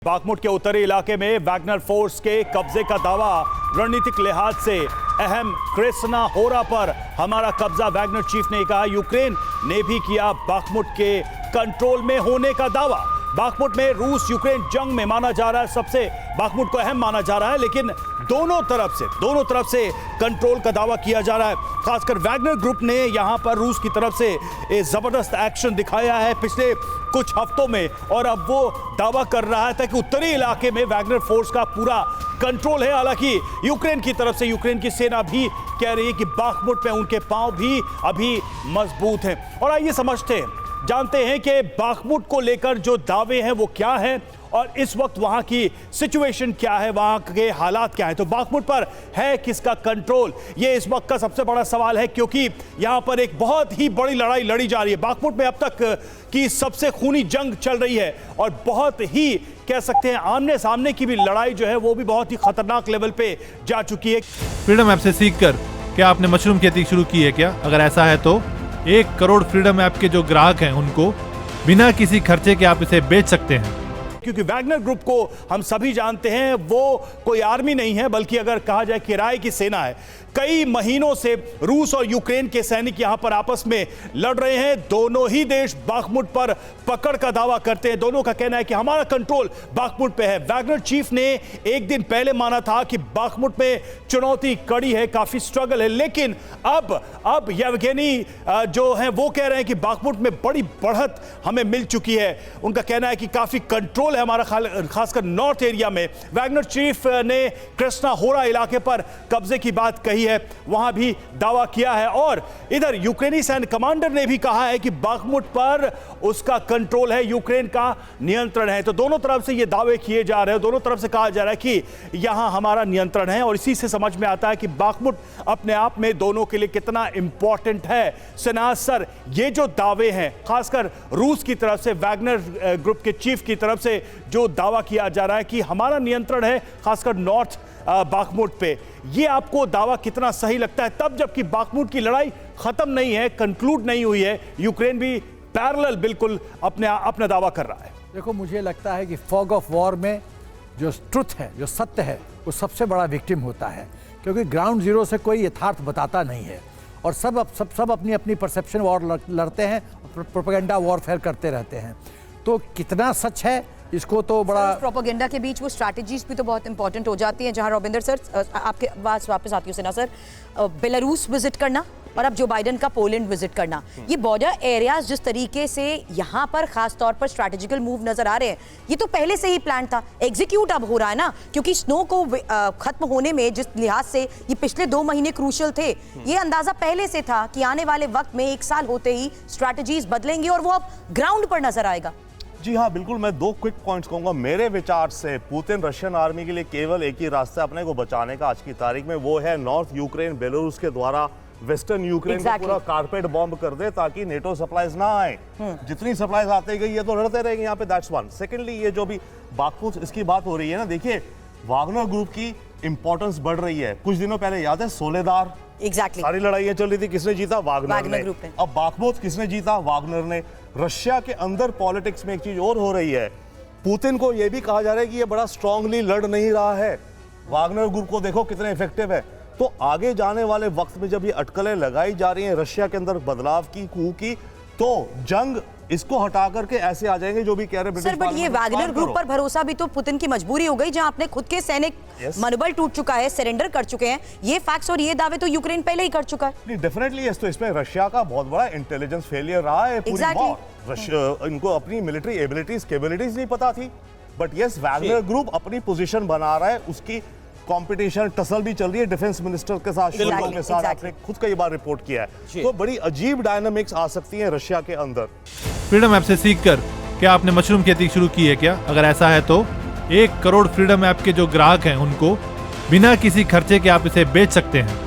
Bakhmut के उत्तरी इलाके में वैगनर फोर्स के कब्जे का दावा। रणनीतिक लिहाज से अहम क्रेसना होरा पर हमारा कब्जा। वैगनर चीफ ने कहा यूक्रेन ने भी किया बाखमुट के कंट्रोल में होने का दावा। बाखमुट में रूस यूक्रेन जंग में माना जा रहा है सबसे बाखमुट को अहम माना जा रहा है, लेकिन दोनों तरफ से कंट्रोल का दावा किया जा रहा है। खासकर वैगनर ग्रुप ने यहां पर रूस की तरफ से एक जबरदस्त एक्शन दिखाया है पिछले कुछ हफ्तों में, और अब वो दावा कर रहा था कि उत्तरी इलाके में वैगनर फोर्स का पूरा कंट्रोल है। हालांकि यूक्रेन की तरफ से यूक्रेन की सेना भी कह रही है कि बाखमुट में उनके पांव भी अभी मजबूत हैं। और आइए समझते हैं, जानते हैं कि बाखमुट को लेकर जो दावे हैं वो क्या हैं और इस वक्त वहां की सिचुएशन क्या है, वहां के हालात क्या हैं। तो बाखमुट पर है किसका कंट्रोल, ये इस वक्त का सबसे बड़ा सवाल है, क्योंकि यहां पर एक बहुत ही बड़ी लड़ाई लड़ी जा रही है। बाखमुट में अब तक की सबसे खूनी जंग चल रही है और बहुत ही कह सकते हैं आमने सामने की भी लड़ाई जो है वो भी बहुत ही खतरनाक लेवल पे जा चुकी है। फ्रीडम ऐप से सीखकर क्या आपने मशरूम खेती शुरू की है क्या? अगर ऐसा है तो 1 करोड़ फ्रीडम ऐप के जो ग्राहक हैं उनको बिना किसी खर्चे के आप इसे बेच सकते हैं। क्योंकि वैगनर ग्रुप को हम सभी जानते हैं वो कोई आर्मी नहीं है, बल्कि अगर कहा जाए किराए की सेना है। कई महीनों से रूस और यूक्रेन के सैनिक यहां पर आपस में लड़ रहे हैं। दोनों ही देश बाखमुट पर पकड़ का दावा करते हैं। दोनों का कहना है कि हमारा कंट्रोल बाखमुट पे है। वैगनर चीफ ने एक दिन पहले माना था कि बाखमुट में चुनौती कड़ी है, काफी स्ट्रगल है, लेकिन अब येवगेनी जो है वो कह रहे हैं कि बाखमुट में बड़ी बढ़त हमें मिल चुकी है। उनका कहना है कि काफी कंट्रोल है हमारा, खासकर नॉर्थ एरिया में। वैगनर चीफ ने क्रेसना होरा इलाके पर कब्जे की बात कही है, वहां भी दावा किया है। और इधर यूक्रेनी सैन्य कमांडर ने भी कहा है कि बाखमुट पर उसका कंट्रोल है, यूक्रेन का नियंत्रण है। तो दोनों तरफ से ये दावे किए जा रहे हैं, दोनों तरफ से कहा जा रहा है कि यहां हमारा नियंत्रण है। और इसी से समझ में आता है कि बाखमुट अपने आप में दोनों के लिए कितना इंपॉर्टेंट है। सिन्हा सर, ये जो दावे हैं खासकर रूस की तरफ से, वैगनर ग्रुप के चीफ की तरफ से जो दावा किया जा रहा है कि हमारा नियंत्रण है खासकर नॉर्थ बाखमुट पे, ये आपको दावा कितना सही लगता है? तब जबकि बाखमुट की लड़ाई खत्म नहीं है, कंक्लूड नहीं हुई है, यूक्रेन भी पैरेलल बिल्कुल अपना दावा कर रहा है। देखो, मुझे लगता है कि फॉग ऑफ वॉर में जो ट्रुथ है, जो सत्य है, वो सबसे बड़ा विक्टिम होता है, क्योंकि ग्राउंड जीरो से कोई यथार्थ बताता नहीं है और सब अपनी अपनी परसेप्शन वॉर लड़ते हैं, प्रोपेगेंडा वॉरफेयर करते रहते हैं। तो कितना सच है इसको तो बड़ा प्रोपेगेंडा के बीच वो स्ट्रैटेजीज भी तो बहुत इंपॉर्टेंट हो जाती हैं। जहां रविंदर सर, आपके पास वापस आती हूँ सिन्हा सर, बेलारूस विजिट करना और अब जो बाइडेन का पोलैंड विजिट करना, ये बॉर्डर एरियाज जिस तरीके से यहाँ पर खास तौर पर स्ट्रैटेजिकल मूव नजर आ रहे हैं, ये तो पहले से ही प्लान था, एग्जीक्यूट अब हो रहा है ना, क्योंकि स्नो को खत्म होने में जिस लिहाज से ये पिछले 2 महीने क्रूशल थे, ये अंदाजा पहले से था कि आने वाले वक्त में 1 साल होते ही स्ट्रैटेजीज बदलेंगी और वो अब ग्राउंड पर नजर आएगा। जी हाँ, बिल्कुल। मैं 2 क्विक पॉइंट्स कहूंगा। मेरे विचार से पुतिन रशियन आर्मी के लिए केवल एक ही रास्ता अपने को बचाने का आज की तारीख में, वो है नॉर्थ यूक्रेन बेलारूस के द्वारा वेस्टर्न यूक्रेन को पूरा कारपेट बॉम्ब कर दे, ताकि नेटो सप्लाईज ना आए। जितनी सप्लाईज आते गई ये तो लड़ते रहेंगे यहाँ पे, दैट्स वन। सेकेंडली, ये जो भी बाखमुट इसकी बात हो रही है ना, देखिए वागनर ग्रुप की इंपॉर्टेंस बढ़ रही है। कुछ दिनों पहले याद है सोलेदार, सारी लड़ाइयां चल रही थी, किसने जीता? वागनर ने। अब बाखमुट किसने जीता? वागनर ने। रशिया के अंदर पॉलिटिक्स में एक चीज और हो रही है, पुतिन को यह भी कहा जा रहा है कि ये बड़ा स्ट्रांगली लड़ नहीं रहा है। वागनर ग्रुप को देखो कितने इफेक्टिव है। तो आगे जाने वाले वक्त में जब ये अटकलें लगाई जा रही हैं रशिया के अंदर बदलाव की, कू की, तो जंग इसको हटा करके ऐसे आ जाएंगे जो भी कह रहे हैं। सर, बट ये वैगनर ग्रुप पर भरोसा भी तो पुतिन की मजबूरी हो गई, जहां अपने खुद के सैनिक मनोबल टूट चुका है, सरेंडर कर चुके हैं। ये फैक्ट्स और ये दावे तो यूक्रेन पहले ही कर चुका है। Definitely yes. तो इसमें रशिया का बहुत बड़ा इंटेलिजेंस फेलियर रहा है पूरी बात। इनको अपनी मिलिट्री एबिलिटीज कैपेबिलिटीज नहीं पता थी। बट यस, वैगनर ग्रुप अपनी पोजीशन बना रहा है, उसकी कंपटीशन टसल भी चल रही है डिफेंस मिनिस्टर के साथ, के साथ। आपने खुद कई बार रिपोर्ट किया है। तो बड़ी अजीब डायनामिक्स आ सकती हैं रशिया के अंदर। फ्रीडम ऐप से सीखकर क्या आपने मशरूम खेती शुरू की है क्या? अगर ऐसा है तो 1 करोड़ फ्रीडम ऐप के जो ग्राहक हैं उनको बिना किसी खर्चे के आप इसे बेच सकते हैं।